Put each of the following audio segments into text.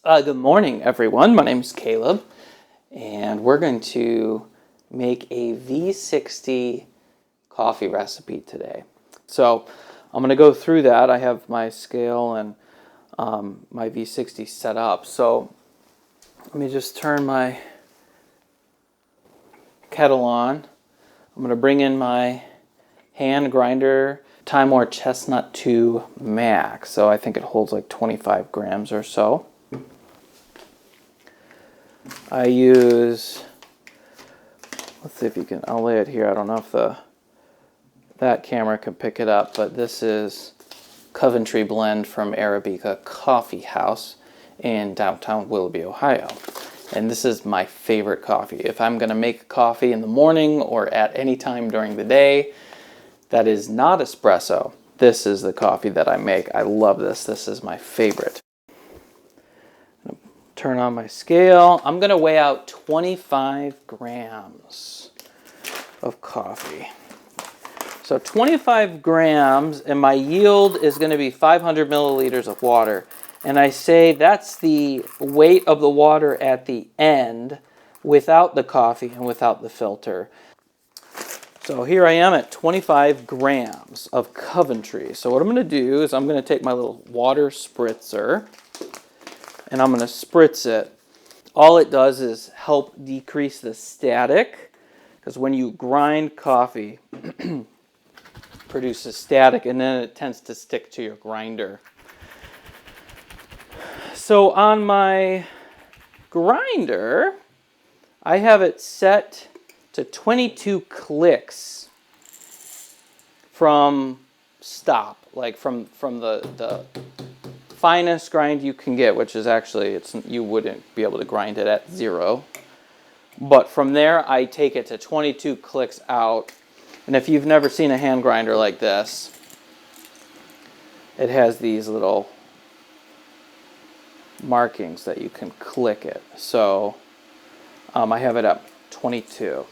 Good morning, everyone. My name is Caleb, and we're going to make a V60 coffee recipe today. So I'm going to go through that. I have my scale and my V60 set up. So let me just turn my kettle on. I'm going to bring in my hand grinder, Timor Chestnut 2 Max. So I think it holds like 25 grams or so. I use, let's see if you can, I'll lay it here. I don't know if that camera can pick it up, but this is Coventry Blend from Arabica Coffee House in downtown Willoughby, Ohio. And this is my favorite coffee. If I'm going to make coffee in the morning or at any time during the day that is not espresso, this is the coffee that I make. I love this. This is my favorite. Turn on my scale. I'm going to weigh out 25 grams of coffee. So 25 grams, and my yield is going to be 500 milliliters of water. And I say that's the weight of the water at the end without the coffee and without the filter. So here I am at 25 grams of Coventry. So what I'm going to do is I'm going to take my little water spritzer and I'm going to spritz it. All it does is help decrease the static, because when you grind coffee, it produces static and then it tends to stick to your grinder. So on my grinder, I have it set to 22 clicks from stop, like from the finest grind you can get, which is actually, you wouldn't be able to grind it at 0. But from there, I take it to 22 clicks out. And if you've never seen a hand grinder like this, it has these little markings that you can click it. So I have it up 22.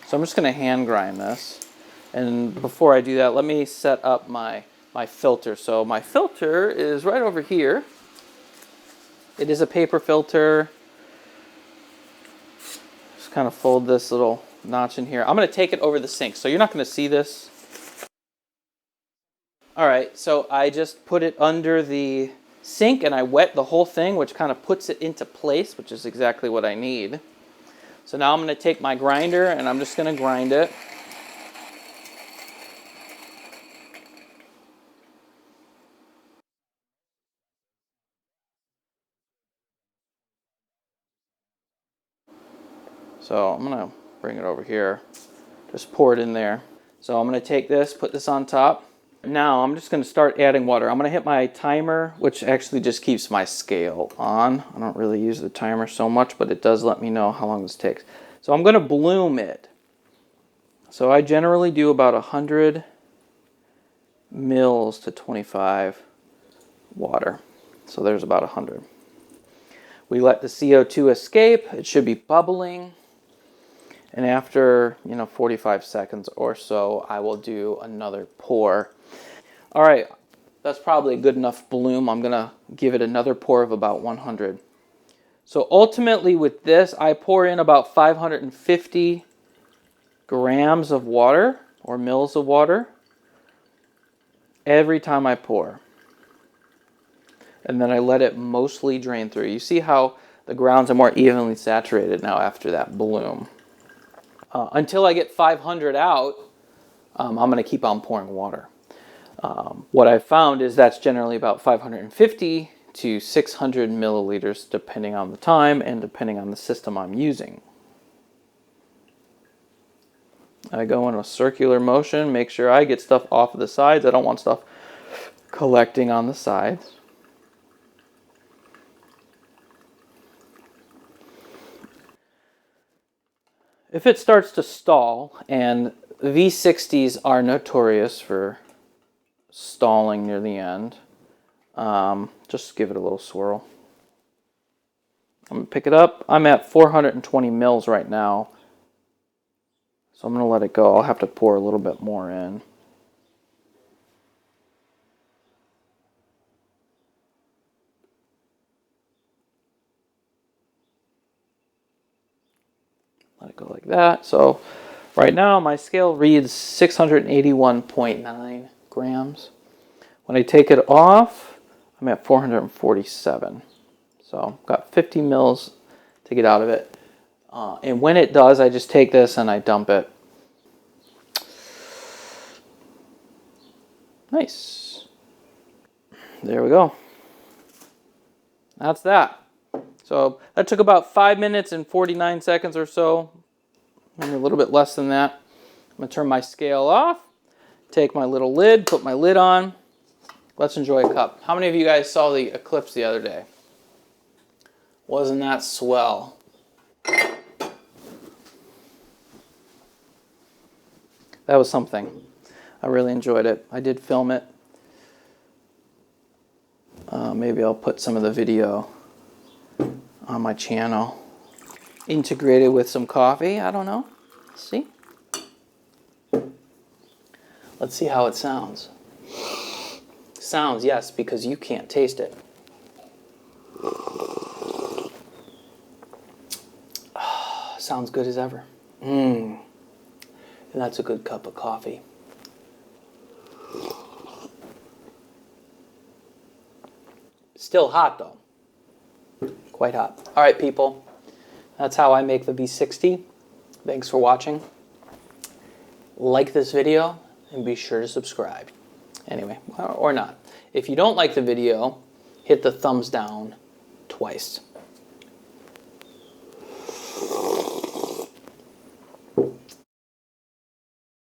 So I'm just going to hand grind this. And before I do that, let me set up my filter. So my filter is right over here. It is a paper filter. Just kind of fold this little notch in here. I'm going to take it over the sink, so you're not going to see this. All right, so I just put it under the sink and I wet the whole thing, which kind of puts it into place, which is exactly what I need. So now I'm going to take my grinder and I'm just going to grind it. So I'm going to bring it over here, just pour it in there. So I'm going to take this, put this on top. Now I'm just going to start adding water. I'm going to hit my timer, which actually just keeps my scale on. I don't really use the timer so much, but it does let me know how long this takes. So I'm going to bloom it. So I generally do about 100 mils to 25 water. So there's about 100. We let the CO2 escape. It should be bubbling. And after, 45 seconds or so, I will do another pour. All right, that's probably a good enough bloom. I'm going to give it another pour of about 100. So ultimately with this, I pour in about 550 grams of water or mils of water every time I pour. And then I let it mostly drain through. You see how the grounds are more evenly saturated now after that bloom. Until I get 500 out, I'm going to keep on pouring water. What I've found is that's generally about 550 to 600 milliliters depending on the time and depending on the system I'm using. I go in a circular motion, make sure I get stuff off of the sides. I don't want stuff collecting on the sides. If it starts to stall, and V60s are notorious for stalling near the end, just give it a little swirl. I'm going to pick it up. I'm at 420 mils right now, so I'm going to let it go. I'll have to pour a little bit more in. Let it go like that. So right now my scale reads 681.9 grams. When I take it off, I'm at 447. So got 50 mils to get out of it. And when it does, I just take this and I dump it. Nice. There we go. That's that. So that took about 5 minutes and 49 seconds or so. Maybe a little bit less than that. I'm going to turn my scale off. Take my little lid, put my lid on. Let's enjoy a cup. How many of you guys saw the eclipse the other day? Wasn't that swell? That was something. I really enjoyed it. I did film it. Maybe I'll put some of the video on my channel. Integrated with some coffee. I don't know. Let's see. Let's see how it sounds. Sounds, yes, because you can't taste it. Sounds good as ever. And that's a good cup of coffee. Still hot though. Quite hot. All right, people. That's how I make the V60. Thanks for watching. Like this video and be sure to subscribe. Anyway, or not. If you don't like the video, hit the thumbs down twice.